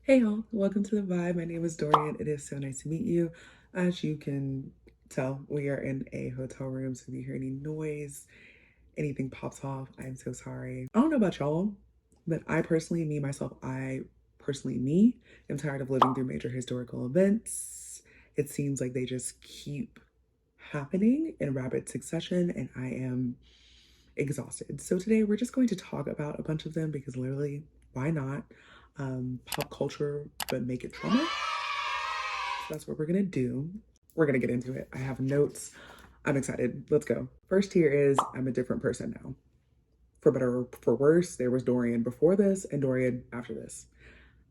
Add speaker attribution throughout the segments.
Speaker 1: Hey y'all, welcome to the vibe. My name is Dorian. It is so nice to meet you. As you can tell, we are in a hotel room, so if you hear any noise, anything pops off, I'm so sorry. I don't know about y'all, but I personally, me, am tired of living through major historical events. It seems like they just keep happening in rapid succession, and I am exhausted. So today we're just going to talk about a bunch of them because literally, why not? Pop culture, but make it trauma. So that's what we're gonna do. We're gonna get into it. I have notes. I'm excited. Let's go. First here is I'm a different person now. For better or for worse, there was Dorian before this and Dorian after this.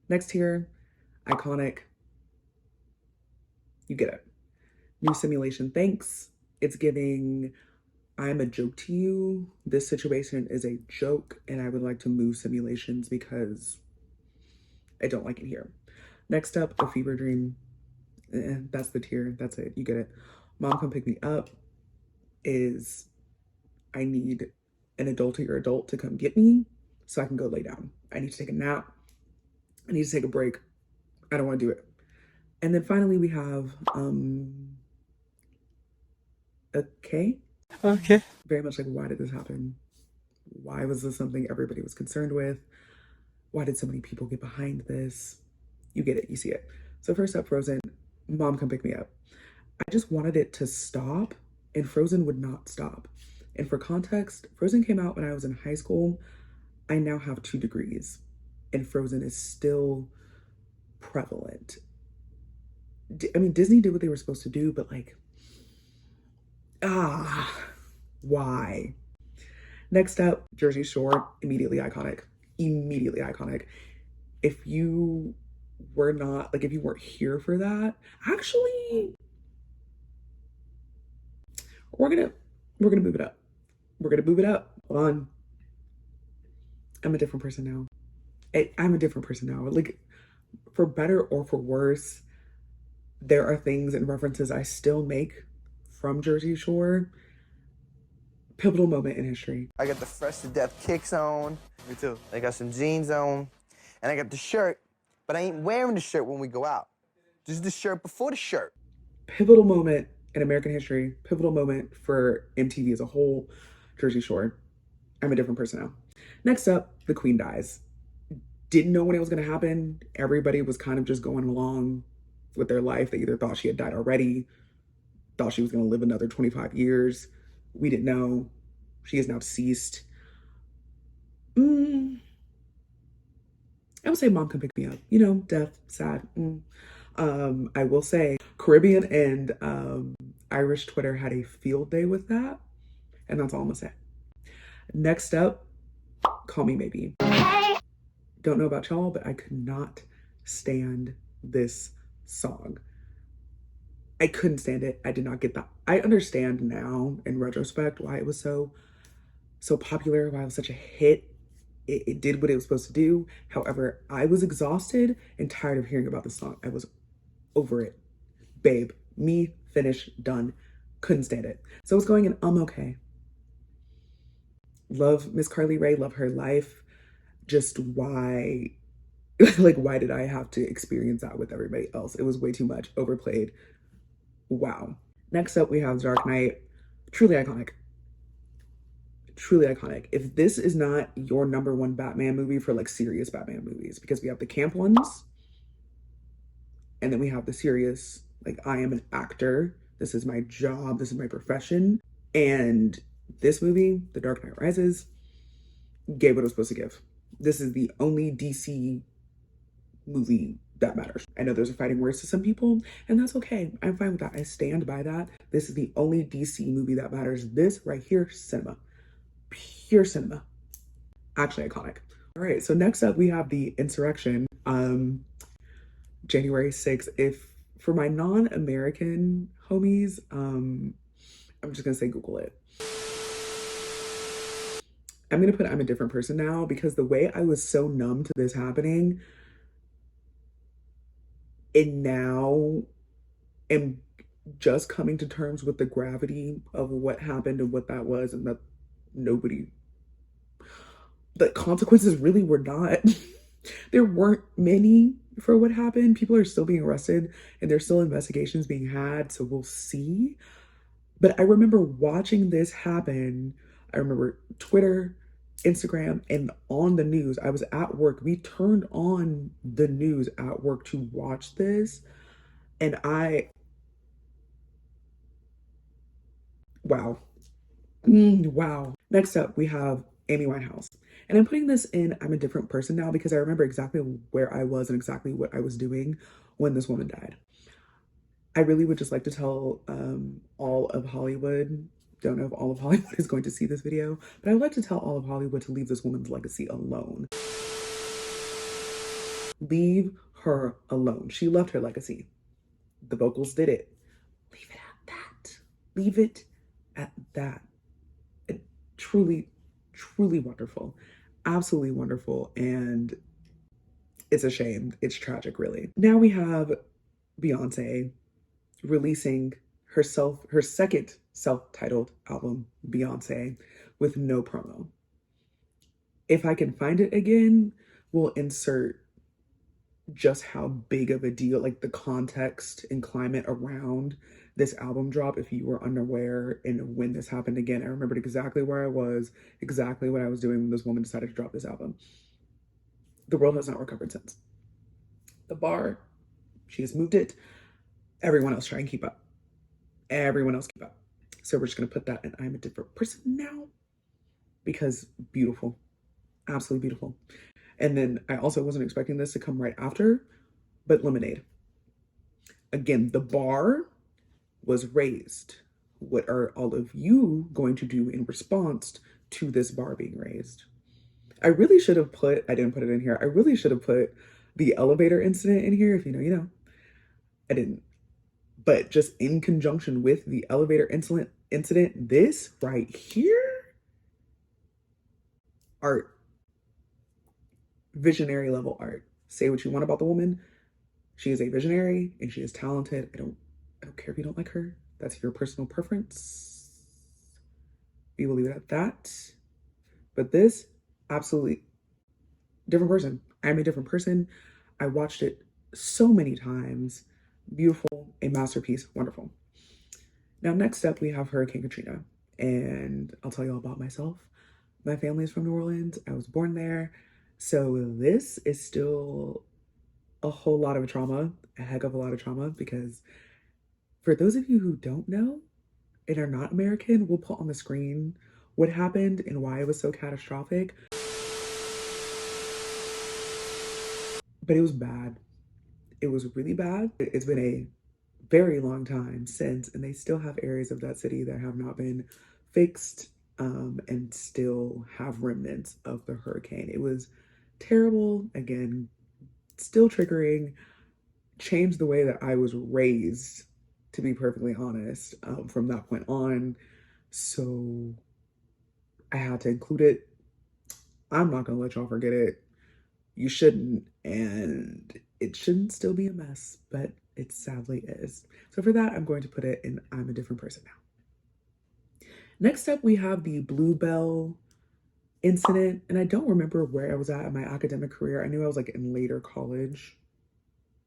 Speaker 1: Next here, iconic. You get it. New simulation, thanks. It's giving I'm a joke to you. This situation is a joke, and I would like to move simulations because I don't like it here. Next up, a fever dream. That's the tier. That's it. You get it. Mom come pick me up is I need an adultier adult to come get me so I can go lay down. I need to take a nap. I need to take a break. I don't want to do it. And then finally we have okay.
Speaker 2: Okay.
Speaker 1: Very much like, why did this happen? Why was this something everybody was concerned with? Why did so many people get behind this? You get it, you see it. So first up, Frozen, Mom come pick me up. I just wanted it to stop, and Frozen would not stop. And for context, Frozen came out when I was in high school. I now have 2 degrees, and Frozen is still prevalent. I mean, Disney did what they were supposed to do, but like, why? Next up, Jersey Shore, immediately iconic. Immediately iconic. If you were not, like, if you weren't here for that, actually, we're gonna move it up. We're gonna move it up. Hold on. I'm a different person now. I'm a different person now. Like, for better or for worse, there are things and references I still make from Jersey Shore. Pivotal moment in history.
Speaker 2: I got the fresh to death kicks on. Me too. I got some jeans on. And I got the shirt, but I ain't wearing the shirt when we go out. Just the shirt before the shirt.
Speaker 1: Pivotal moment in American history. Pivotal moment for MTV as a whole. Jersey Shore. I'm a different person now. Next up, the Queen dies. Didn't know when it was going to happen. Everybody was kind of just going along with their life. They either thought she had died already, thought she was going to live another 25 years. We didn't know. She is now deceased. I would say Mom can pick me up. You know, death, sad. I will say Caribbean and Irish Twitter had a field day with that. And that's all I'm going to say. Next up, Call Me Maybe. Don't know about y'all, but I could not stand this song. I couldn't stand it. I did not get that. I understand now in retrospect why it was so popular, why it was such a hit. It did what it was supposed to do. However, I was exhausted and tired of hearing about this song. I was over it. Babe, me, finish, done. Couldn't stand it. So I was going in, I'm okay. Love Miss Carly Rae, love her life. Just why, like, why did I have to experience that with everybody else? It was way too much, overplayed. Wow. Next up, we have Dark Knight. Truly iconic. Truly iconic. If this is not your number one Batman movie for like serious Batman movies, because we have the camp ones, and then we have the serious, like, I am an actor. This is my job. This is my profession. And this movie, The Dark Knight Rises, gave what it was supposed to give. This is the only DC movie that matters. I know there's a fighting words to some people, and that's okay. I'm fine with that. I stand by that. This is the only DC movie that matters. This right here, cinema. Pure cinema. Actually iconic. All right, so next up we have the insurrection. January 6th. If for my non-American homies, I'm just gonna say Google it. I'm gonna put I'm a different person now because the way I was so numb to this happening, and now am just coming to terms with the gravity of what happened and what that was, and that the consequences really were not, there weren't many for what happened. People are still being arrested and there's still investigations being had, so we'll see. But I remember watching this happen. I remember Twitter, Instagram, and on the news. I was at work. We turned on the news at work to watch this. And wow. Wow. Next up, we have Amy Winehouse. And I'm putting this in I'm a different person now because I remember exactly where I was and exactly what I was doing when this woman died. I really would just like to tell all of Hollywood, don't know if all of Hollywood is going to see this video, but I would like to tell all of Hollywood to leave this woman's legacy alone. Leave her alone. She left her legacy. The vocals did it. Leave it at that. Leave it at that. It truly, truly wonderful. Absolutely wonderful. And it's a shame. It's tragic, really. Now we have Beyonce releasing her second self-titled album, Beyonce, with no promo. If I can find it again, we'll insert just how big of a deal, like the context and climate around this album drop, if you were unaware and when this happened again. I remembered exactly where I was, exactly what I was doing when this woman decided to drop this album. The world has not recovered since. The bar, she has moved it. Everyone else try and keep up. Everyone else keep up. So we're just gonna put that in I'm a different person now because beautiful, absolutely beautiful. And then I also wasn't expecting this to come right after, but Lemonade. Again, the bar was raised. What are all of you going to do in response to this bar being raised? I really should have put, I didn't put it in here. I really should have put the elevator incident in here. If you know, you know. I didn't. But just in conjunction with the elevator incident, this right here, art. Visionary level art. Say what you want about the woman. She is a visionary and she is talented. I don't care if you don't like her. That's your personal preference. We will leave it at that. But this, absolutely different person. I'm a different person. I watched it so many times. Beautiful, a masterpiece, wonderful. Now, next up, we have Hurricane Katrina. And I'll tell you all about myself. My family is from New Orleans. I was born there. So this is still a whole lot of trauma, a heck of a lot of trauma, because for those of you who don't know and are not American, we'll put on the screen what happened and why it was so catastrophic. But it was bad. It was really bad. It's been a very long time since, and they still have areas of that city that have not been fixed and still have remnants of the hurricane. It was terrible. Again, still triggering, changed the way that I was raised, to be perfectly honest, from that point on. So I had to include it. I'm not gonna let y'all forget it. You shouldn't, and it shouldn't still be a mess, but it sadly is. So for that, I'm going to put it in I'm a different person now. Next up, we have the Bluebell incident, and I don't remember where I was at in my academic career. I knew I was like in later college.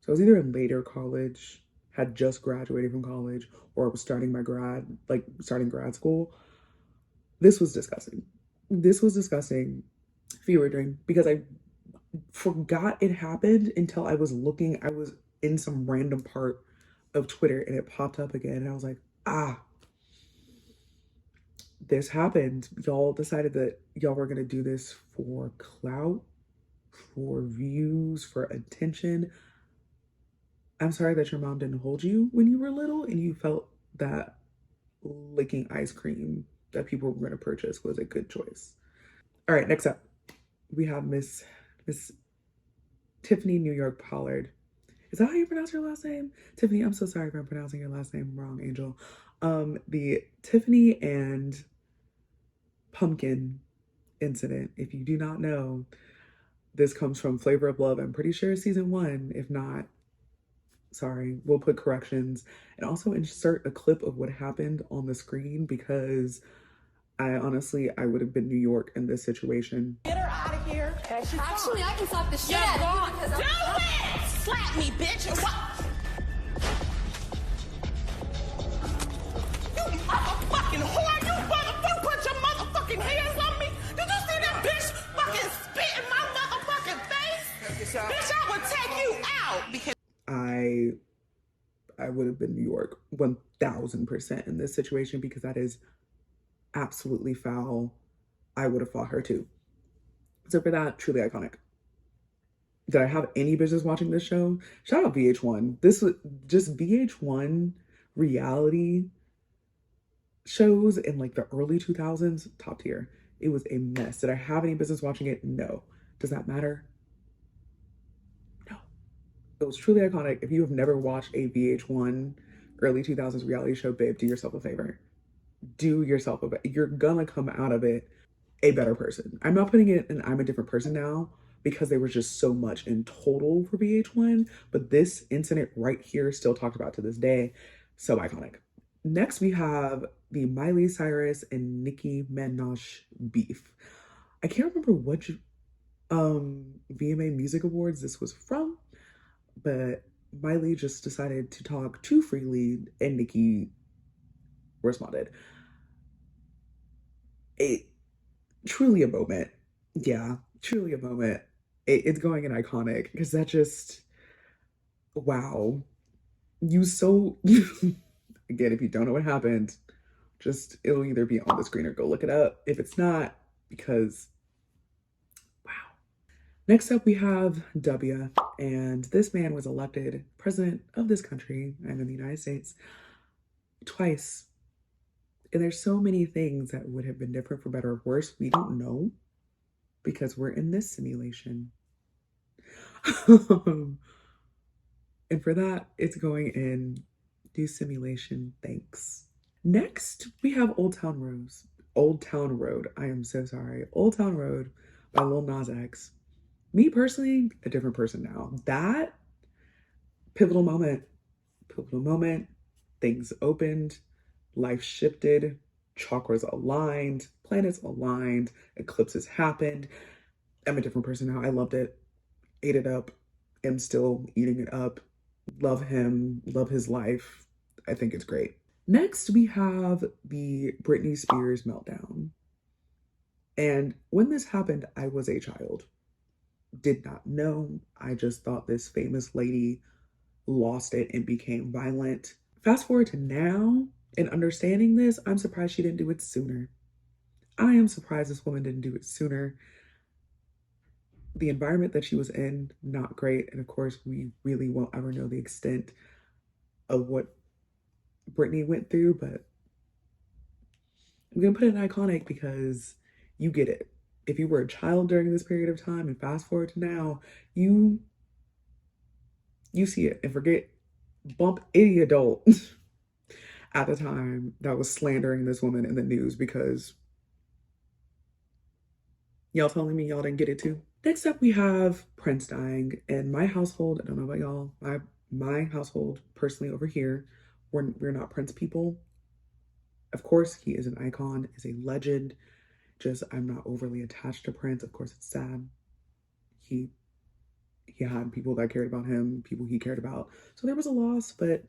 Speaker 1: So I was either in later college, had just graduated from college, or was starting my starting grad school. This was disgusting. This was disgusting. Fever because I forgot it happened until I was in some random part of Twitter and it popped up again and I was like, this happened. Y'all decided that y'all were gonna do this for clout, for views, for attention. I'm sorry that your mom didn't hold you when you were little and you felt that licking ice cream that people were gonna purchase was a good choice. All right, next up, we have Miss Tiffany New York Pollard. Is that how you pronounce your last name? Tiffany, I'm so sorry if I'm pronouncing your last name wrong, Angel. The Tiffany and Pumpkin incident. If you do not know, this comes from Flavor of Love. I'm pretty sure season 1. If not, sorry, we'll put corrections and also insert a clip of what happened on the screen because I would have been New York in this situation.
Speaker 3: Get her out of here. Actually, I can slap the shit out of you because I'm slap me, bitch. And what? You motherfucking whore. You put your motherfucking hands on me. Did you see that bitch fucking spit in my motherfucking face? Bitch, I would take you out because
Speaker 1: I would have been New York 1000% in this situation because that is absolutely foul. I would have fought her too. So for that, truly iconic. Did I have any business watching this show? Shout out VH1. This was just VH1 reality shows in like the early 2000s, top tier. It was a mess. Did I have any business watching it? No. Does that matter? No. It was truly iconic. If you have never watched a VH1 early 2000s reality show, babe, do yourself a favor. Do yourself a favor. You're gonna come out of it a better person. I'm not putting it in I'm a different person now because there was just so much in total for VH1, but this incident right here still talked about to this day. So iconic. Next, we have the Miley Cyrus and Nicki Minaj beef. I can't remember which VMA Music Awards this was from, but Miley just decided to talk too freely and Nicki responded. It truly a moment. Yeah, truly a moment. It's going in iconic because that just, wow. You so, again, if you don't know what happened, just it'll either be on the screen or go look it up. If it's not, because wow. Next up, we have W, and this man was elected president of this country and in the United States twice. And there's so many things that would have been different for better or worse. We don't know because we're in this simulation. And for that, it's going in do simulation. Thanks. Next, we have Old Town Road. Old Town Road. I am so sorry. Old Town Road by Lil Nas X. Me personally, a different person now. That pivotal moment, things opened, life shifted, chakras aligned, planets aligned, eclipses happened. I'm a different person now. I loved it, ate it up, am still eating it up. Love him, love his life. I think it's great. Next, we have the Britney Spears meltdown. And when this happened, I was a child. Did not know. I just thought this famous lady lost it and became violent. Fast forward to now, and understanding this, I'm surprised she didn't do it sooner. I am surprised this woman didn't do it sooner. The environment that she was in, not great. And of course, we really won't ever know the extent of what Britney went through, but I'm gonna put it in iconic because you get it. If you were a child during this period of time and fast forward to now, you see it and forget bump any adult at the time that was slandering this woman in the news because y'all telling me y'all didn't get it too. Next up, we have Prince dying. In my household, I don't know about y'all, my household personally over here, we're not Prince people. Of course, he is an icon, is a legend. Just I'm not overly attached to Prince. Of course, it's sad. He had people that cared about him, people he cared about. So there was a loss, but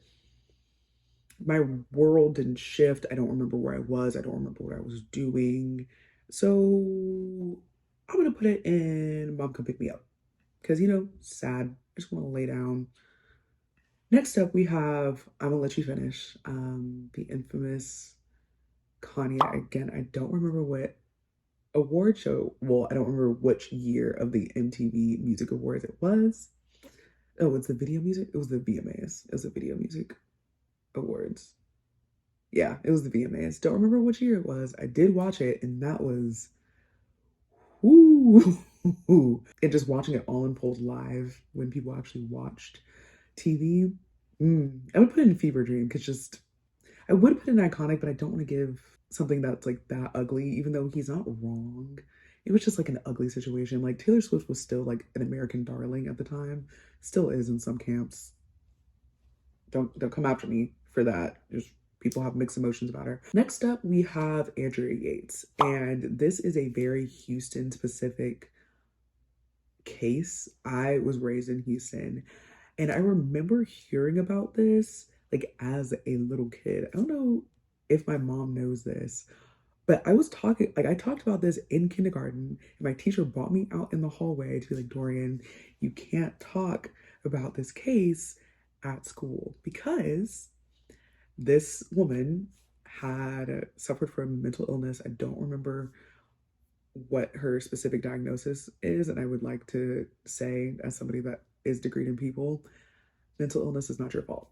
Speaker 1: my world didn't shift. I don't remember where I was. I don't remember what I was doing. So I'm gonna put it in Mom Come Pick Me Up. Because, sad. I just want to lay down. Next up, we have I'm Gonna Let You Finish. The infamous Kanye. Again, I don't remember what award show. Well, I don't remember which year of the MTV Music Awards it was. Oh, it's the video music? It was the VMAs. It was the Video Music Awards. Yeah, it was the VMAs. Don't remember which year it was. I did watch it, and that was whoo. And just watching it all unfold live when people actually watched TV. I would put it in Fever Dream because I would put it in iconic, but I don't want to give something that's like that ugly, even though he's not wrong. It was just like an ugly situation. Like Taylor Swift was still like an American darling at the time. Still is in some camps. Don't come after me for that. Just people have mixed emotions about her. Next up, we have Andrea Yates. And this is a very Houston specific case. I was raised in Houston And I remember hearing about this like as a little kid. I don't know if my mom knows this, but I talked about this in kindergarten, and my teacher brought me out in the hallway to be like, Dorian, you can't talk about this case at school because this woman had suffered from mental illness. I don't remember what her specific diagnosis is, and I would like to say, as somebody that is degreed in people, mental illness is not your fault.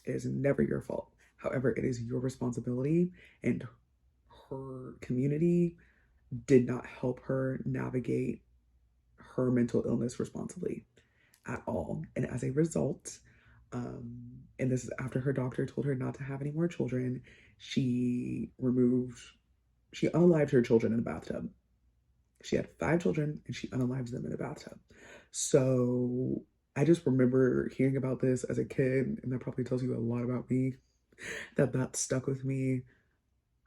Speaker 1: It is never your fault. However, it is your responsibility, and her community did not help her navigate her mental illness responsibly at all. And as a result, and this is after her doctor told her not to have any more children, she unalived her children in the bathtub. She had 5 children and she unalived them in a bathtub. So I just remember hearing about this as a kid, and that probably tells you a lot about me. That stuck with me.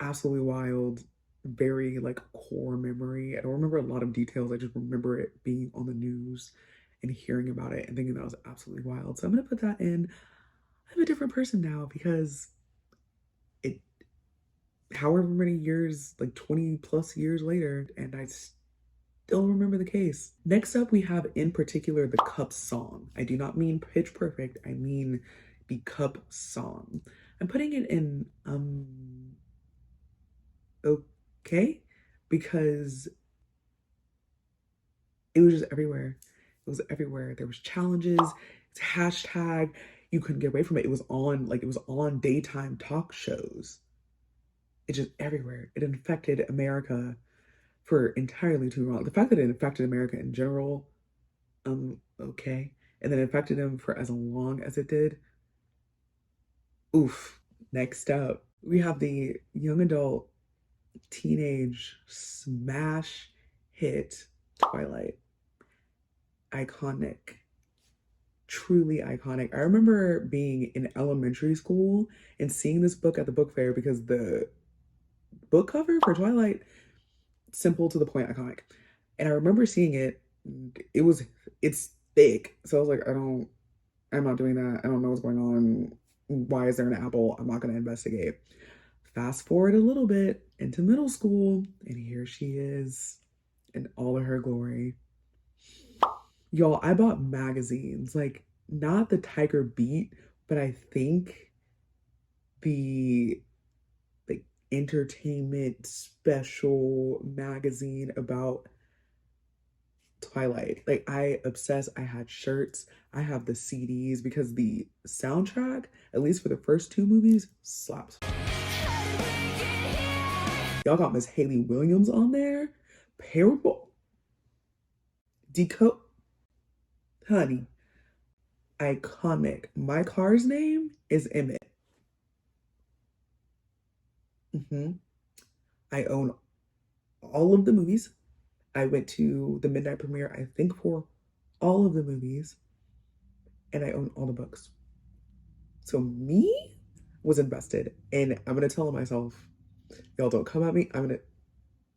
Speaker 1: Absolutely wild, very like core memory. I don't remember a lot of details. I just remember it being on the news and hearing about it and thinking that was absolutely wild. So I'm gonna put that in. I'm a different person now because it, however many years, like 20 plus years later, and I still remember the case. Next up, we have in particular the Cup song. I do not mean Pitch Perfect, I mean the Cup song. I'm putting it in okay because it was just everywhere. It was everywhere. There was challenges. It's hashtag. You couldn't get away from it. It was on daytime talk shows. It's just everywhere. It infected America for entirely too long. The fact that it infected America in general, okay. And then infected them for as long as it did. Oof. Next up, we have the young adult teenage smash hit Twilight. Iconic. Truly iconic. I remember being in elementary school and seeing this book at the book fair because the book cover for Twilight, simple to the point, iconic. And I remember seeing it. It's thick. So I was like, I'm not doing that. I don't know what's going on. Why is there an apple? I'm not going to investigate. Fast forward a little bit into middle school, and here she is in all of her glory. Y'all, I bought magazines, like not the Tiger Beat, but I think the like entertainment special magazine about Twilight. Like I obsessed. I had shirts. I have the CDs because the soundtrack, at least for the first 2 movies, slaps. Y'all got Miss Haley Williams on there. Parable. Decode. Honey. Iconic. My car's name is Emmett. I own all of the movies. I went to the midnight premiere, I think, for all of the movies. And I own all the books. So me was invested. And I'm gonna tell myself, y'all don't come at me.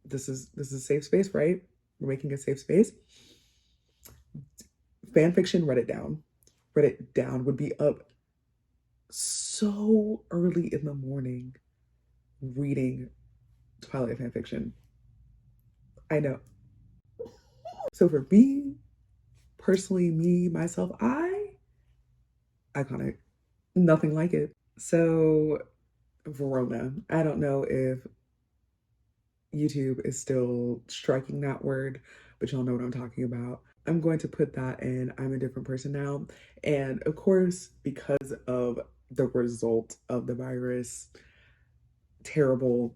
Speaker 1: This is a safe space, right? We're making a safe space. Fan fiction, Reddit down would be up so early in the morning reading Twilight fan fiction. I know. So for me, personally, myself, iconic. Nothing like it. So Verona. I don't know if YouTube is still striking that word, but y'all know what I'm talking about. I'm going to put that in I'm a different person now. And of course, because of the result of the virus, terrible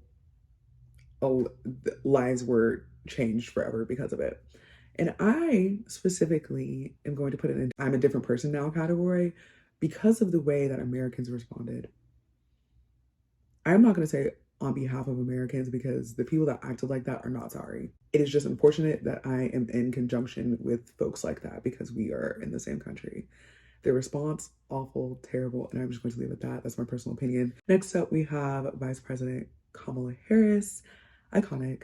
Speaker 1: lives were changed forever because of it. And I specifically am going to put it in I'm a different person now category because of the way that Americans responded. I'm not going to say on behalf of Americans because the people that acted like that are not sorry. It is just unfortunate that I am in conjunction with folks like that because we are in the same country. The response, awful, terrible, and I'm just going to leave it at that. That's my personal opinion. Next up, we have Vice President Kamala Harris. Iconic.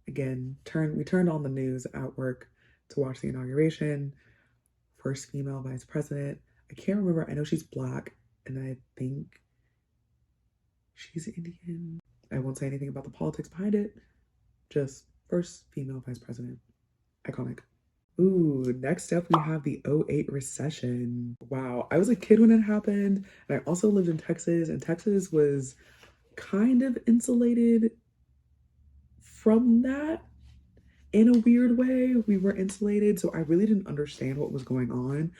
Speaker 1: Again, we turned on the news at work to watch the inauguration. First female vice president. I can't remember. I know she's Black, and I think she's Indian. I won't say anything about the politics behind it. Just first female vice president. Iconic. Ooh, next up we have the '08 recession. Wow, I was a kid when it happened, and I also lived in Texas, and Texas was kind of insulated from that in a weird way. We were insulated, so I really didn't understand what was going on.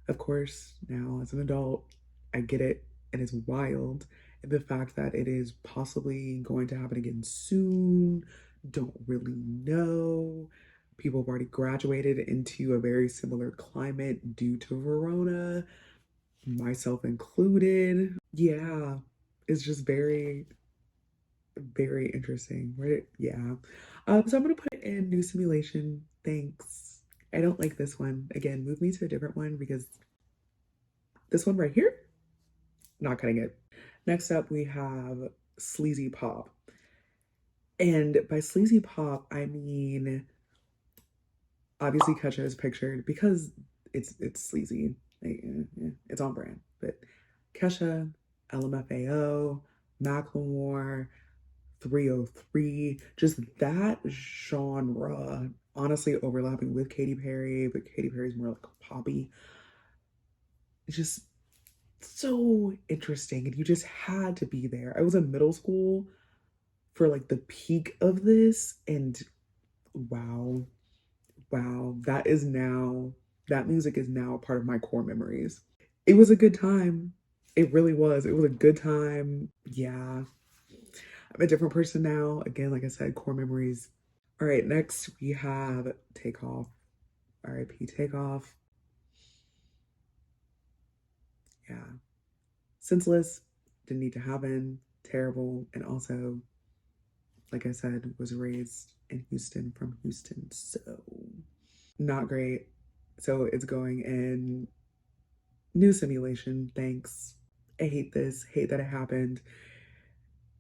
Speaker 1: Of course, now as an adult, I get it, and it's wild. And the fact that it is possibly going to happen again soon, don't really know. People have already graduated into a very similar climate due to Verona, myself included. Yeah, it's just very, very interesting. Right? Yeah. So I'm gonna put in new simulation. Thanks. I don't like this one. Again, move me to a different one because this one right here, not cutting it. Next up, we have sleazy pop. And by sleazy pop, I mean, obviously Kesha is pictured because it's sleazy. Like, it's on brand. But Kesha, LMFAO, Macklemore, 303, just that genre, honestly overlapping with Katy Perry, but Katy Perry's more like poppy. It's just so interesting, and you just had to be there. I was in middle school for like the peak of this, and wow, wow, that music is now part of my core memories. It was a good time. It really was. It was a good time. Yeah. I'm a different person now. Again, like I said, core memories. All right, next we have Takeoff. RIP Takeoff. Yeah. Senseless, didn't need to happen, terrible, and also, like I said, was raised in Houston, from Houston, so not great. So it's going in new simulation. Thanks. I hate this. Hate that it happened.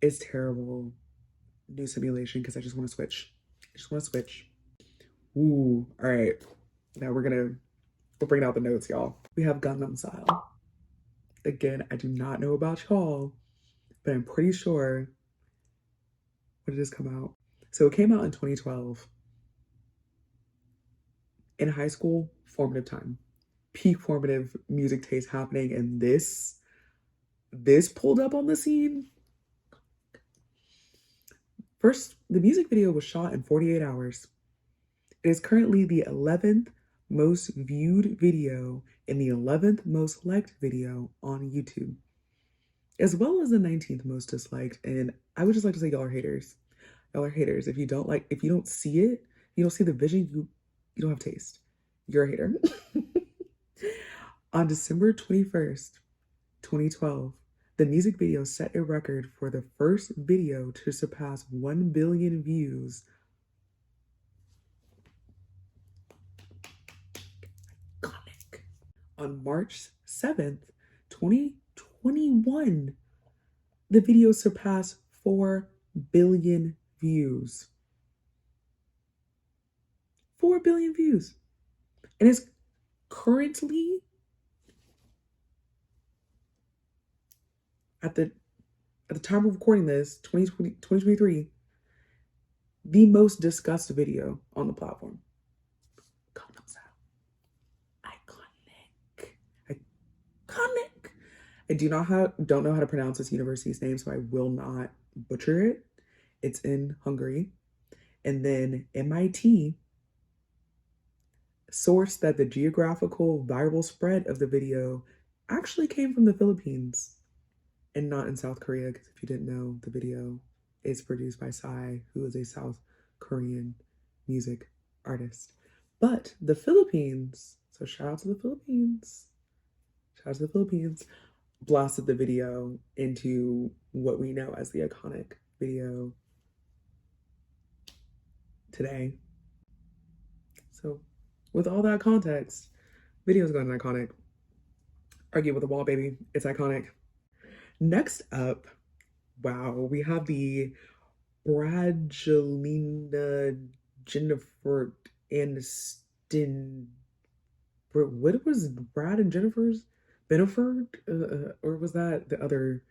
Speaker 1: It's terrible. New simulation because I just want to switch. I just want to switch. Ooh, all right. Now we're bringing out the notes, y'all. We have Gangnam Style. Again, I do not know about y'all, but I'm pretty sure. When did this come out? So it came out in 2012. In high school, formative time, peak formative music taste happening, and this pulled up on the scene. First, the music video was shot in 48 hours. It is currently the 11th most viewed video and the 11th most liked video on YouTube, as well as the 19th most disliked. And I would just like to say, y'all are haters. Y'all are haters. If you don't see it, you don't see the vision, you don't have taste. You're a hater. On December 21st, 2012, the music video set a record for the first video to surpass 1 billion views. Iconic. On March 7th, 2021, the video surpassed 4 billion views. 4 billion views. And it's currently at the time of recording this, 2023, the most discussed video on the platform. Gangnam Style. Iconic. Iconic. I don't know how to pronounce this university's name, so I will not butcher it. It's in Hungary. And then MIT sourced that the geographical viral spread of the video actually came from the Philippines and not in South Korea, because if you didn't know, the video is produced by Psy, who is a South Korean music artist. But the Philippines, so shout out to the Philippines, blasted the video into what we know as the iconic video today. So with all that context, video's going iconic. Argue with the wall, baby. It's iconic. Next up, wow, we have the Brangelina Jennifer Aniston. What was Brad and Jennifer's? Beniford? Or was that the other?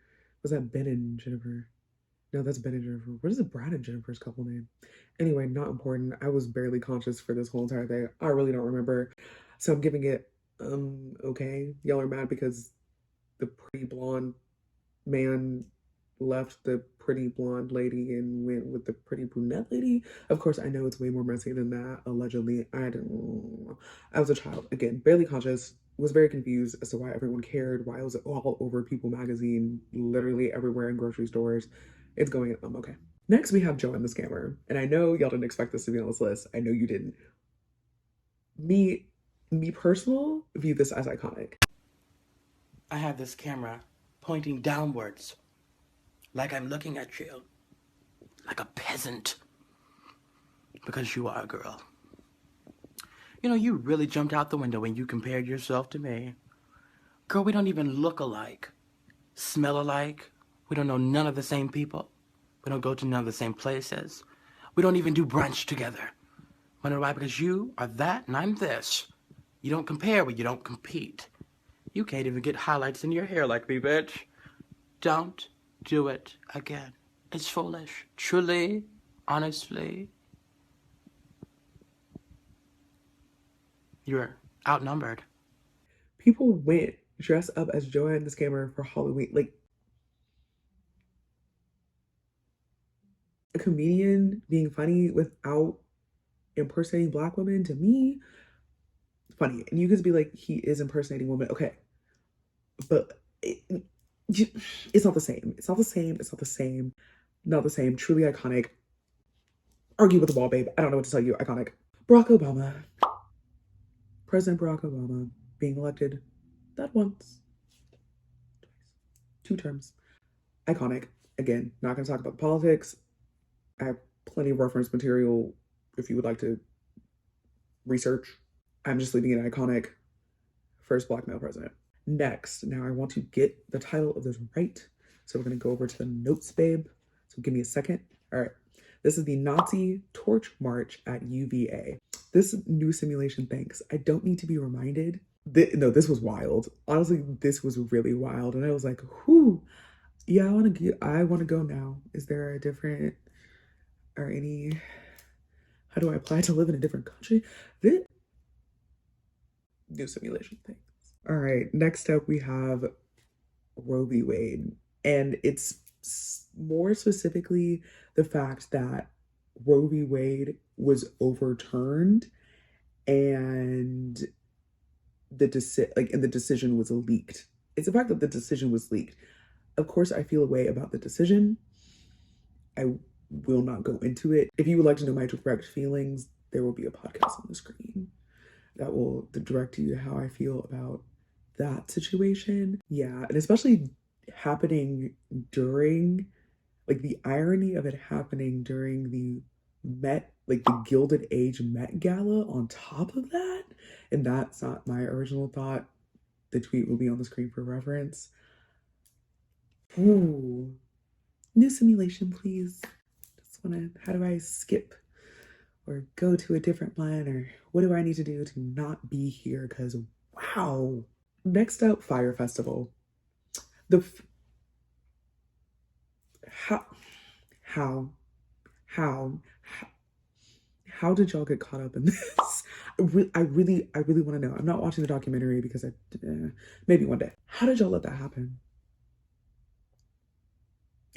Speaker 1: Was that Ben and Jennifer? No, that's Ben and Jennifer. What is the Brad and Jennifer's couple name? Anyway, not important. I was barely conscious for this whole entire thing. I really don't remember. So I'm giving it okay. Y'all are mad because the pretty blonde man left the pretty blonde lady and went with the pretty brunette lady. Of course, I know it's way more messy than that. Allegedly, I didn't. I was a child again, barely conscious. Was very confused as to why everyone cared. Why it was all over People magazine, literally everywhere in grocery stores. It's going. Okay. Next, we have Joanne the Scammer, and I know y'all didn't expect this to be on this list. I know you didn't. Me, me personal view this as iconic.
Speaker 4: I have this camera pointing downwards, like I'm looking at you, like a peasant, because you are a girl. You know, you really jumped out the window when you compared yourself to me. Girl, we don't even look alike, smell alike. We don't know none of the same people. We don't go to none of the same places. We don't even do brunch together. Wonder why? Because you are that and I'm this. You don't compare, but you don't compete. You can't even get highlights in your hair like me, bitch. Don't do it again. It's foolish. Truly, honestly, you're outnumbered.
Speaker 1: People went dressed up as Joanne the Scammer for Halloween. Like, a comedian being funny without impersonating Black women, to me, funny. And you could be like, he is impersonating women. Okay. But it's not the same. It's not the same. It's not the same. Not the same. Truly iconic. Argue with the wall, babe. I don't know what to tell you. Iconic. Barack Obama. President Barack Obama being elected not once, twice, 2 terms. Iconic. Again, not going to talk about the politics. I have plenty of reference material if you would like to research. I'm just leaving it iconic. First Black male president. Next, now I want to get the title of this right. So we're going to go over to the notes, babe. So give me a second. All right. This is the Nazi Torch March at UVA. This new simulation, thanks. I don't need to be reminded. No, this was wild. Honestly, this was really wild. And I was like, whoo, yeah, I want to go now. Is there a different, or any, how do I apply to live in a different country? This new simulation, thanks. All right, next up we have Roe v. Wade. And it's more specifically the fact that Roe v. Wade was overturned and the decision was leaked. It's the fact that the decision was leaked. Of course, I feel a way about the decision. I will not go into it. If you would like to know my direct feelings, there will be a podcast on the screen that will direct you to how I feel about that situation. Yeah, and especially happening during, like, the irony of it happening during the Met, like the Gilded Age Met Gala on top of that. And that's not my original thought. The tweet will be on the screen for reference. Ooh. New simulation, please. How do I skip or go to a different one, or what do I need to do to not be here? Because, wow. Next up, Fire Festival. How did y'all get caught up in this? I really want to know. I'm not watching the documentary because maybe one day. How did y'all let that happen?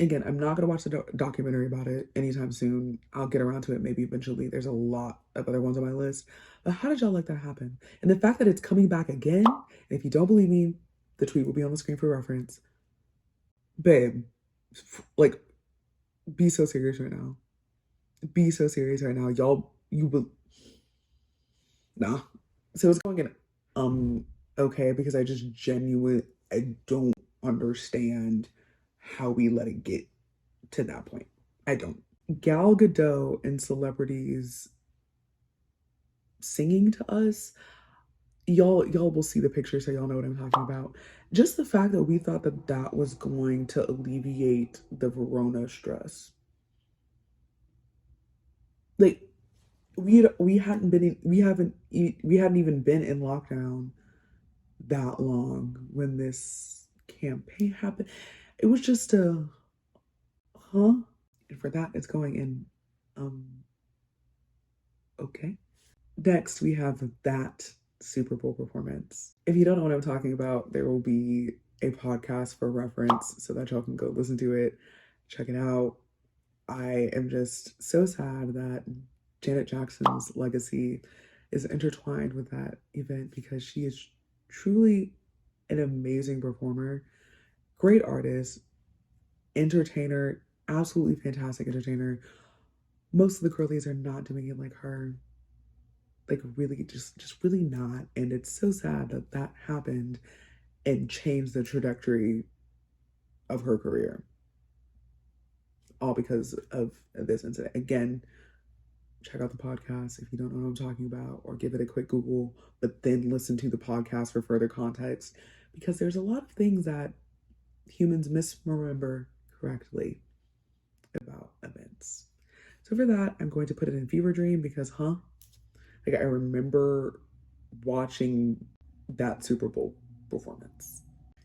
Speaker 1: Again, I'm not going to watch the documentary about it anytime soon. I'll get around to it maybe eventually. There's a lot of other ones on my list. But how did y'all let that happen? And the fact that it's coming back again, and if you don't believe me, the tweet will be on the screen for reference. Babe, like, be so serious right now. Be so serious right now. Y'all, you will... Nah. So it's going in, okay, because I don't understand how we let it get to that point. I don't. Gal Gadot and celebrities singing to us, y'all will see the picture, so y'all know what I'm talking about. Just the fact that we thought that that was going to alleviate the Verona stress. Like, we hadn't even been in lockdown that long when this campaign happened. It was just a, huh? And for that, it's going in, okay. Next, we have that Super Bowl performance. If you don't know what I'm talking about, there will be a podcast for reference so that y'all can go listen to it, check it out. I am just so sad that Janet Jackson's legacy is intertwined with that event because she is truly an amazing performer, great artist, entertainer, absolutely fantastic entertainer. Most of the girlies are not doing it like her. Like really just really not. And it's so sad that that happened and changed the trajectory of her career. All because of this incident. Again, check out the podcast if you don't know what I'm talking about, or give it a quick Google, but then listen to the podcast for further context, because there's a lot of things that humans misremember correctly about events. So for that, I'm going to put it in fever dream because, like I remember watching that Super Bowl performance.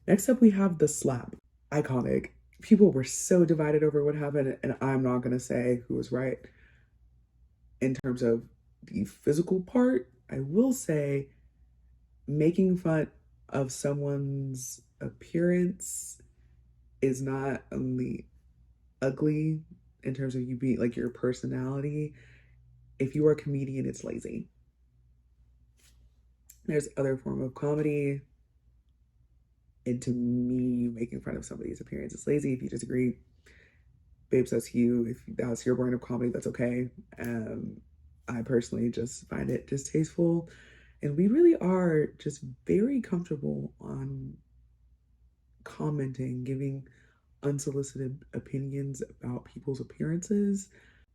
Speaker 1: Next up, we have the slap. Iconic. People were so divided over what happened, and I'm not going to say who was right in terms of the physical part. I will say making fun of someone's appearance is not only ugly in terms of you being like your personality. If you are a comedian, it's lazy. There's other form of comedy. And to me, making fun of somebody's appearance is lazy. If you disagree, babes, that's you. If that's your brand of comedy, that's okay. I personally just find it distasteful. And we really are just very comfortable on commenting, giving unsolicited opinions about people's appearances.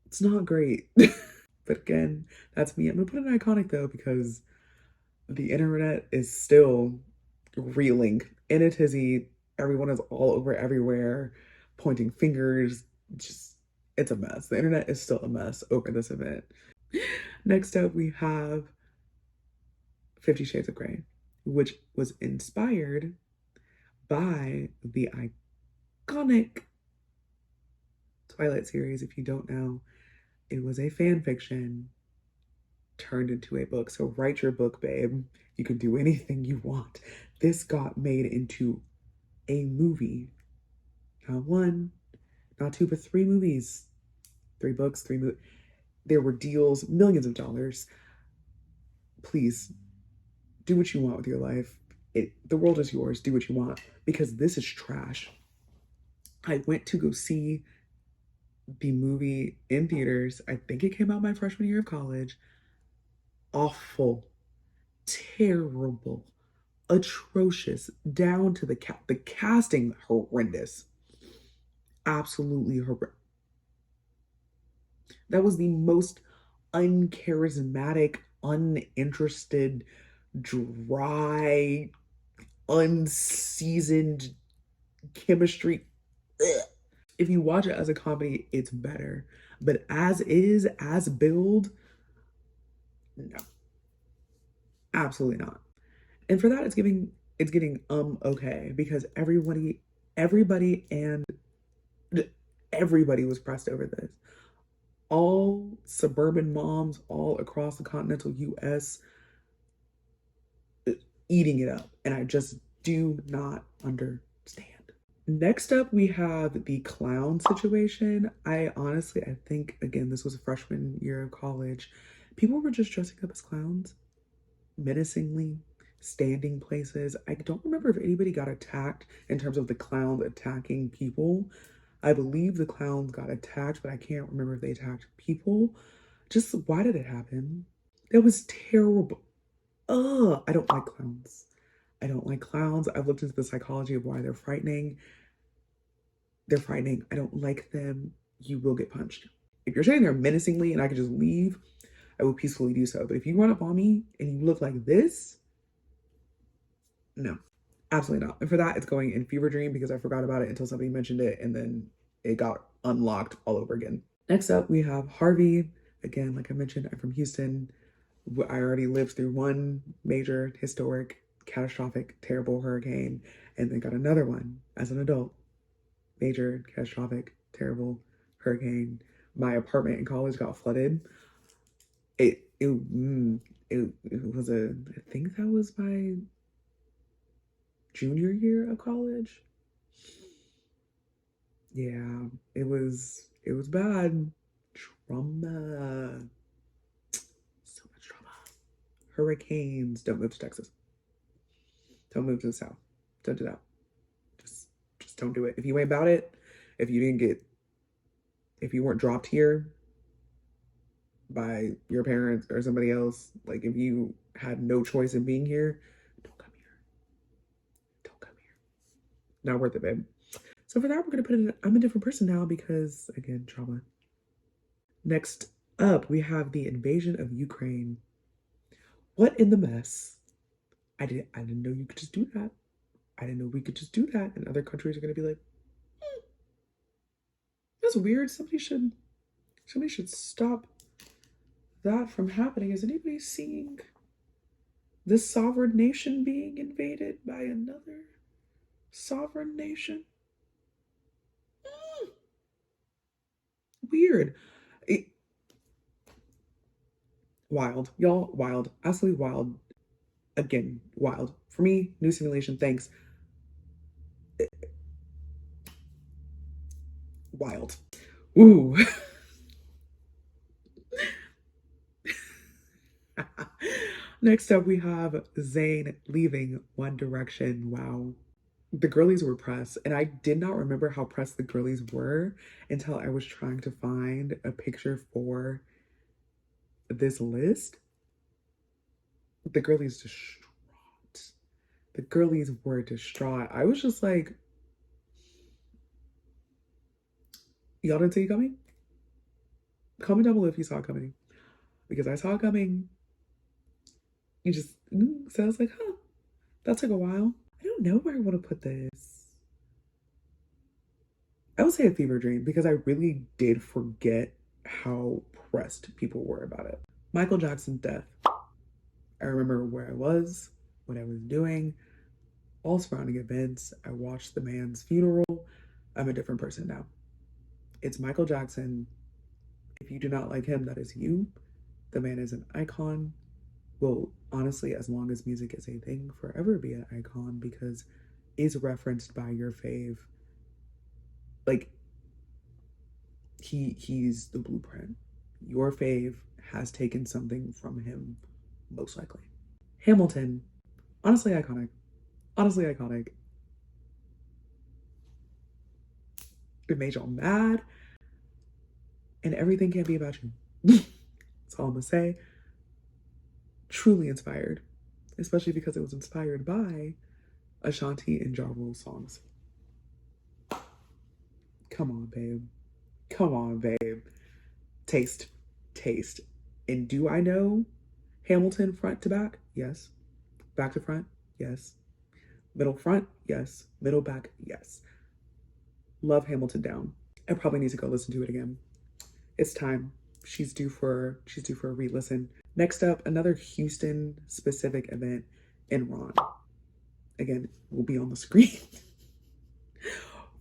Speaker 1: It's not great. But again, that's me. I'm gonna put an iconic though, because the internet is still reeling in a tizzy. Everyone is all over everywhere, pointing fingers. Just, it's a mess. The internet is still a mess over this event. Next up, we have 50 Shades of Grey, which was inspired by the iconic Twilight series. If you don't know, it was a fan fiction turned into a book. So write your book, babe. You can do anything you want. This got made into a movie. Not one, not two, but 3 movies. 3 books, 3 movies. There were deals, millions of dollars. Please, do what you want with your life. The world is yours. Do what you want, because this is trash. I went to go see the movie in theaters. I think it came out my freshman year of college. Awful, terrible, atrocious, down to the casting horrendous. Absolutely horrendous. That was the most uncharismatic, uninterested, dry, unseasoned chemistry. Ugh. If you watch it as a comedy, it's better. But as is, as build, no. Absolutely not. And for that, it's getting okay, because everybody was pressed over this. All suburban moms all across the continental US eating it up. And I just do not understand. Next up, we have the clown situation. I think, again, this was a freshman year of college. People were just dressing up as clowns, menacingly, standing places. I don't remember if anybody got attacked in terms of the clowns attacking people. I believe the clowns got attacked, but I can't remember if they attacked people. Just, why did it happen? That was terrible. Ugh, I don't like clowns. I don't like clowns. I've looked into the psychology of why they're frightening. They're frightening. I don't like them. You will get punched. If you're sitting there menacingly and I could just leave, I will peacefully do so. But if you run up on me and you look like this, no, absolutely not. And for that, it's going in fever dream, because I forgot about it until somebody mentioned it, and then it got unlocked all over again. Next up, we have Harvey. Again, like I mentioned, I'm from Houston. I already lived through one major historic catastrophic, terrible hurricane, and then got another one as an adult. Major, catastrophic, terrible hurricane. My apartment in college got flooded. It was I think that was my junior year of college. Yeah, it was bad. Trauma. So much trauma. Hurricanes. Don't move to Texas. Don't move to the South. Don't do that. Just don't do it. If you ain't about it, if you didn't get if you weren't dropped here by your parents or somebody else, like if you had no choice in being here, don't come here. Don't come here. Not worth it, babe. So for that, we're gonna put in I'm a different person now because again, trauma. Next up, we have the invasion of Ukraine. What in the mess? I didn't know you could just do that. I didn't know we could just do that. And other countries are gonna be like, that's weird. Somebody should stop that from happening. Is anybody seeing this sovereign nation being invaded by another sovereign nation? Weird. Wild. Y'all, wild. Absolutely wild. Again, wild. For me, new simulation, thanks. Wild. Ooh. Next up, we have Zayn leaving One Direction. Wow. The girlies were pressed, and I did not remember how pressed the girlies were until I was trying to find a picture for this list. The girlies distraught. The girlies were distraught. I was just like, y'all didn't see it coming? Comment down below if you saw it coming. Because I saw it coming. You just, so I was like, huh, that took a while. I don't know where I want to put this. I would say a fever dream because I really did forget how pressed people were about it. Michael Jackson's death. I remember where I was, what I was doing, all surrounding events. I watched the man's funeral. I'm a different person now. It's Michael Jackson. If you do not like him, that is you. The man is an icon. Will honestly, as long as music is a thing, forever be an icon because is referenced by your fave. Like he's the blueprint. Your fave has taken something from him, most likely. Hamilton, honestly iconic. Honestly iconic. It made y'all mad, and everything can't be about you. That's all I'm gonna say. Truly inspired, especially because it was inspired by Ashanti and Ja Rule songs. Come on, babe. Come on, babe. Taste. And do I know Hamilton front to back? Yes. Back to front? Yes. Middle front? Yes. Middle back? Yes. Love Hamilton down. I probably need to go listen to it again. It's time. She's due for a re-listen. Next up, another Houston specific event in Ron. Again, will be on the screen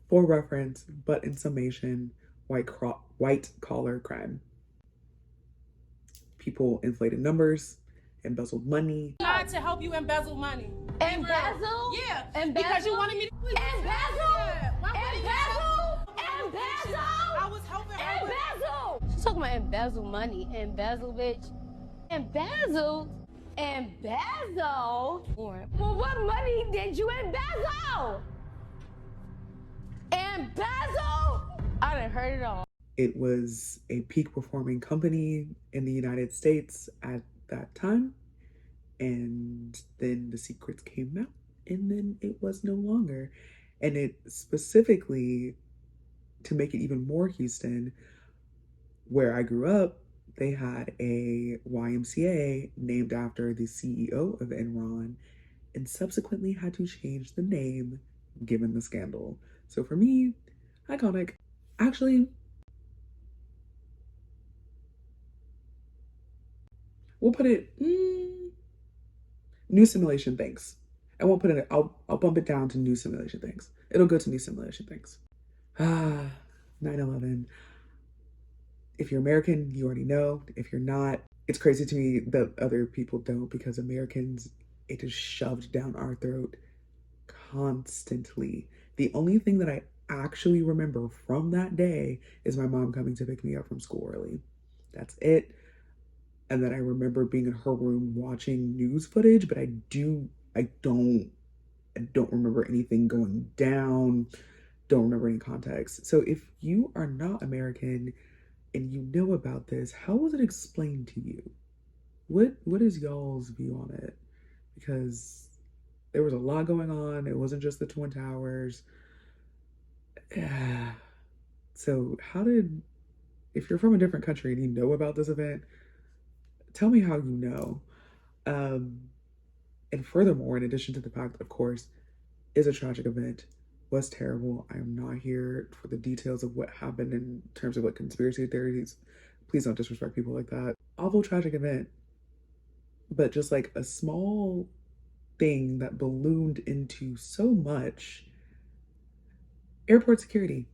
Speaker 1: for reference, but in summation, white collar crime. People inflated numbers, embezzled money.
Speaker 3: Trying to help you embezzle money.
Speaker 5: Embezzle?
Speaker 3: Yeah.
Speaker 5: Embezzle?
Speaker 3: Because you wanted me to.
Speaker 5: Embezzle?
Speaker 3: Yeah. Why would you-
Speaker 5: Embezzle?
Speaker 3: I was helping her.
Speaker 5: Embezzle? She's talking about embezzle money. Embezzle, bitch. Embezzle? Embezzle? Well, what money did you embezzle? Embezzle? I done heard it all.
Speaker 1: It was a peak performing company in the United States at that time. And then the secrets came out, and then it was no longer. And it specifically, to make it even more Houston, where I grew up, they had a YMCA named after the CEO of Enron and subsequently had to change the name given the scandal. So for me, iconic. Actually, we'll put it new simulation, thanks. I won't put it, I'll bump it down to new simulation things. It'll go to new simulation things. 9/11. If you're American, you already know. If you're not, it's crazy to me that other people don't, because Americans, it is shoved down our throat constantly. The only thing that I actually remember from that day is my mom coming to pick me up from school early. That's it. And then I remember being in her room watching news footage, but I don't remember anything going down. Don't remember any context. So if you are not American and you know about this, how was it explained to you? What is y'all's view on it? Because there was a lot going on. It wasn't just the Twin Towers. Yeah. So if you're from a different country and you know about this event, tell me how you know. Um, and furthermore, in addition to the fact, of course, is a tragic event, was terrible. I am not here for the details of what happened in terms of what conspiracy theories. Please don't disrespect people like that. Awful tragic event, but just like a small thing that ballooned into so much. Airport security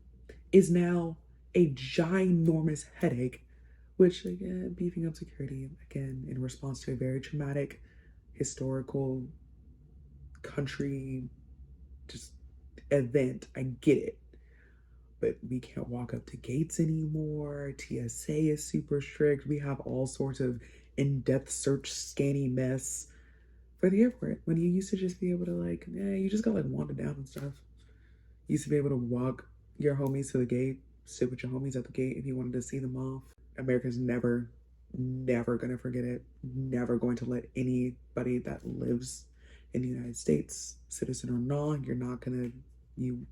Speaker 1: is now a ginormous headache, which, again, beefing up security, again, in response to a very traumatic historical country just event. I get it. But we can't walk up to gates anymore. TSA is super strict. We have all sorts of in-depth search scanning mess for the airport, when you used to just be able to, like, you just got like wander down and stuff. You used to be able to walk your homies to the gate, sit with your homies at the gate if you wanted to see them off. America's never gonna forget it. Never going to let anybody that lives in the United States, citizen or not, you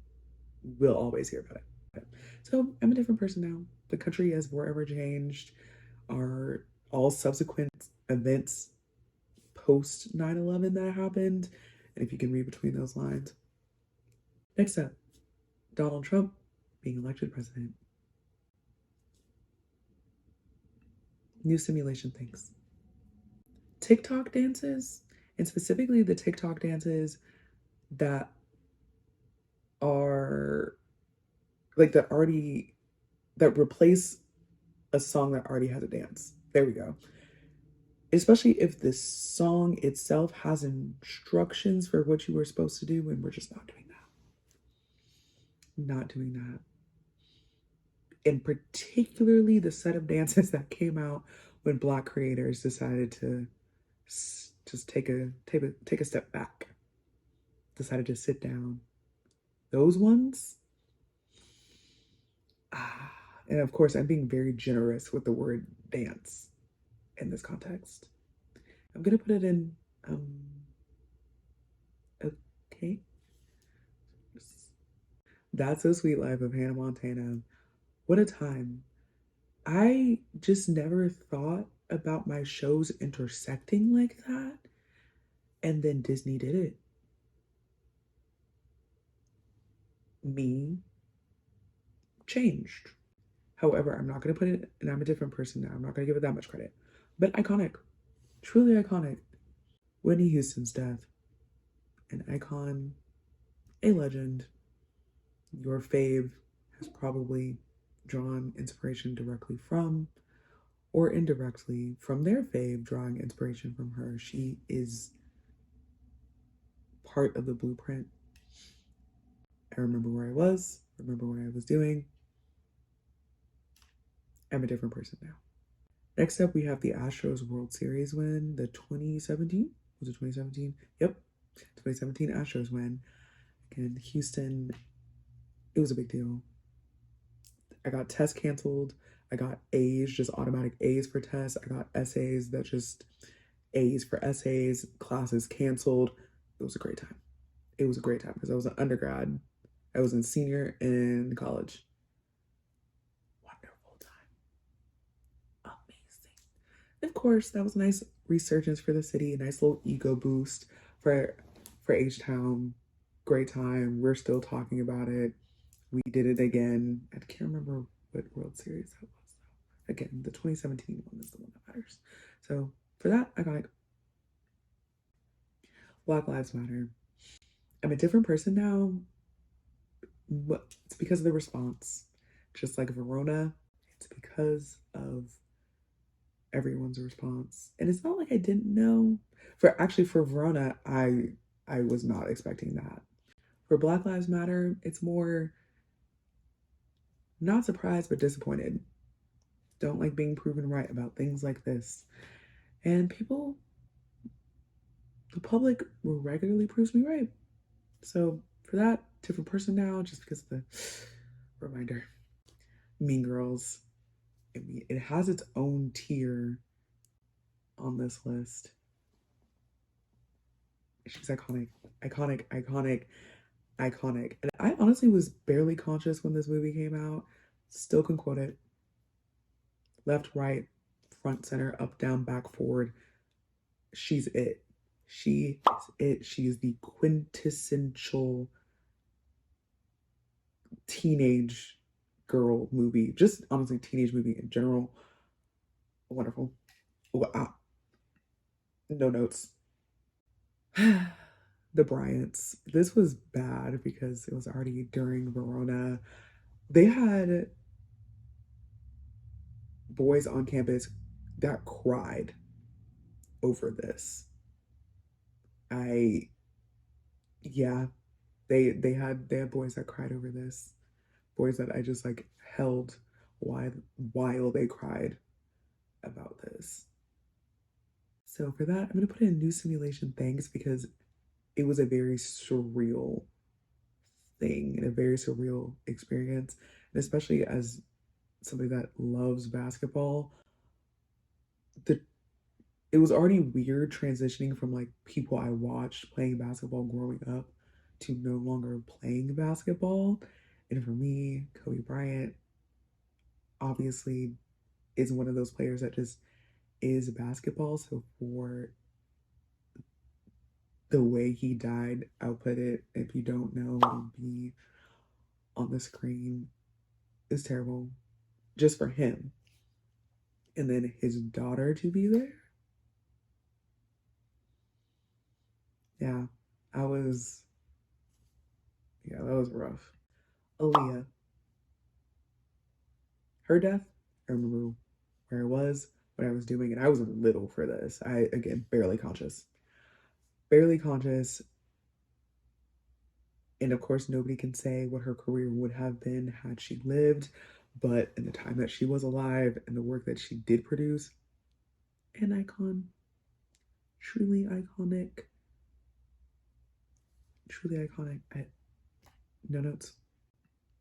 Speaker 1: will always hear about it. So I'm a different person now. The country has forever changed. Are all subsequent events post 9/11 that happened, and if you can read between those lines. Next up, Donald Trump being elected president. New simulation things. TikTok dances, and specifically the TikTok dances that are like that replace a song that already has a dance. There we go. Especially if the song itself has instructions for what you were supposed to do, and we're just not doing that. Not doing that. And particularly the set of dances that came out when Black creators decided to just take a step back, decided to sit down. Those ones, and of course, I'm being very generous with the word dance in this context. I'm gonna put it in okay. That's So Sweet Life of Hannah Montana. What a time. I just never thought about my shows intersecting like that. And then Disney did it. Me changed. However, I'm not going to put it, and I'm a different person now. I'm not going to give it that much credit. But iconic. Truly iconic. Whitney Houston's death. An icon. A legend. Your fave has probably drawn inspiration directly from, or indirectly from their fave, drawing inspiration from her. She is part of the blueprint. I remember where I was, remember what I was doing. I'm a different person now. Next up, we have the Astros World Series win, the 2017. Was it 2017? Yep, 2017 Astros win. Again, Houston, it was a big deal. I got tests canceled. I got A's, just automatic A's for tests. I got essays that just A's for essays, classes canceled. It was a great time. It was a great time because I was an undergrad. I was a senior in college. Wonderful time. Amazing. Of course, that was a nice resurgence for the city, a nice little ego boost for H-Town. Great time. We're still talking about it. We did it again. I can't remember what World Series that was. Again, the 2017 one is the one that matters. So for that, I got Black Lives Matter. I'm a different person now, but it's because of the response. Just like Verona, it's because of everyone's response. And it's not like I didn't know. For Verona, I was not expecting that. For Black Lives Matter, it's more not surprised but disappointed. Don't like being proven right about things like this. And people, the public regularly proves me right. So for that, different person now, just because of the reminder. Mean Girls. I mean, it has its own tier on this list. She's iconic, iconic, iconic, iconic. And I honestly was barely conscious when this movie came out. Still can quote it. Left, right, front, center, up, down, back, forward. She's it. She is it. She is the quintessential teenage girl movie. Just honestly, teenage movie in general. Wonderful. Wow. No notes. The Bryants. This was bad because it was already during Verona. They had boys on campus that cried over this. I yeah, they had boys that cried over this. Boys that I just like held while they cried about this. So for that, I'm gonna put in new simulation thanks because it was a very surreal thing and a very surreal experience. And especially as somebody that loves basketball, the it was already weird transitioning from like people I watched playing basketball growing up to no longer playing basketball. And for me, Kobe Bryant obviously is one of those players that just is basketball. So for the way he died, I'll put it, if you don't know, it'll be on the screen. It's terrible. Just for him. And then his daughter to be there. Yeah, I was, yeah, that was rough. Aaliyah, her death, I remember where I was, what I was doing, and I was little for this. I, again, barely conscious. Barely conscious. And of course, nobody can say what her career would have been had she lived, but in the time that she was alive and the work that she did produce, an icon. Truly iconic. Truly iconic. No notes.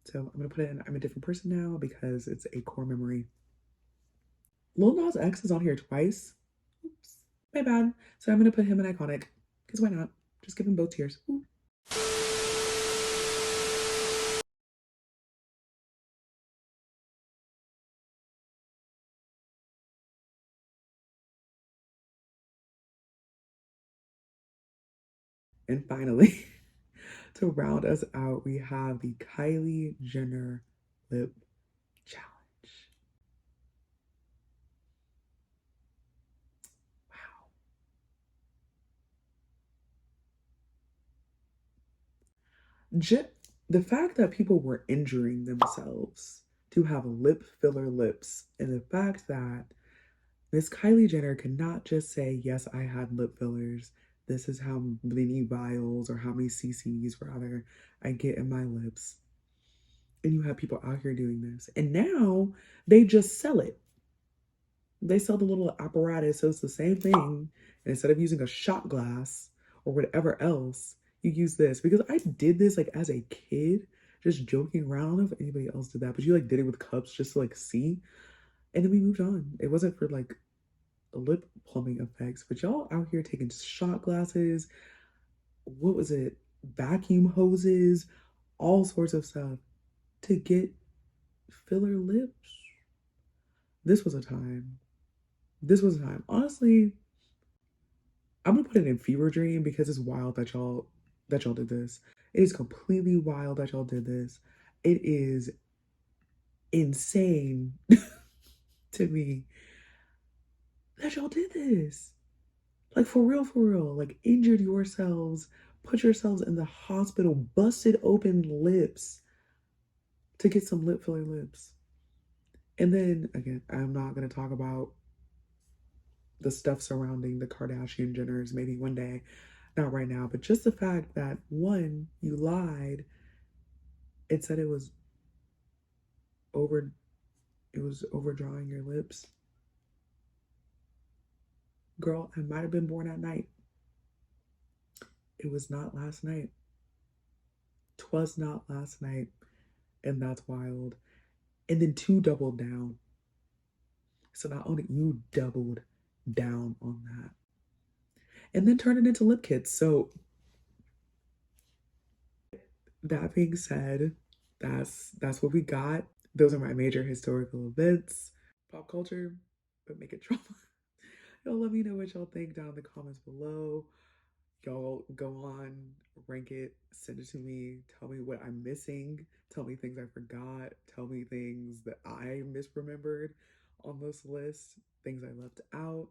Speaker 1: So I'm gonna put in I'm a different person now because it's a core memory. Lil Nas X is on here twice. Oops, my bad. So I'm gonna put him in iconic because why not? Just give him both tiers. Ooh. And finally, to round us out, we have the Kylie Jenner lip challenge. Wow. The fact that people were injuring themselves to have lip filler lips, and the fact that Miss Kylie Jenner could not just say, yes, I had lip fillers. This is how many vials or how many cc's rather I get in my lips. And you have people out here doing this. And now they just sell it. They sell the little apparatus, so it's the same thing. And instead of using a shot glass or whatever else, you use this. Because I did this like as a kid, just joking around. I don't know if anybody else did that, but you like did it with cups just to like see. And then we moved on. It wasn't for like lip plumbing effects, but y'all out here taking shot glasses, what was it, vacuum hoses, all sorts of stuff to get filler lips. This was a time. This was a time. Honestly, I'm gonna put it in fever dream because it's wild that y'all did this. It is completely wild that y'all did this. It is insane to me that y'all did this. Like for real, like injured yourselves put yourselves in the hospital, busted open lips to get some lip filler lips. And then again, I'm not going to talk about the stuff surrounding the Kardashian Jenners, maybe one day, not right now, but just the fact that one, you lied and said it was overdrawing your lips. Girl, I might have been born at night. It was not last night. 'Twas not last night. And that's wild. And then two doubled down. So not only you doubled down on that. And then turned it into lip kits. So that being said, that's what we got. Those are my major historical events. Pop culture, but make it drama. Y'all let me know what y'all think down in the comments below. Y'all go on, rank it, send it to me, tell me what I'm missing, tell me things I forgot, tell me things that I misremembered on this list, things I left out,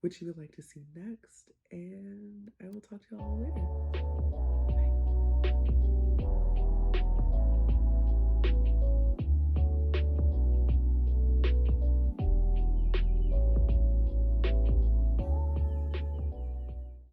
Speaker 1: what you would like to see next, and I will talk to y'all later.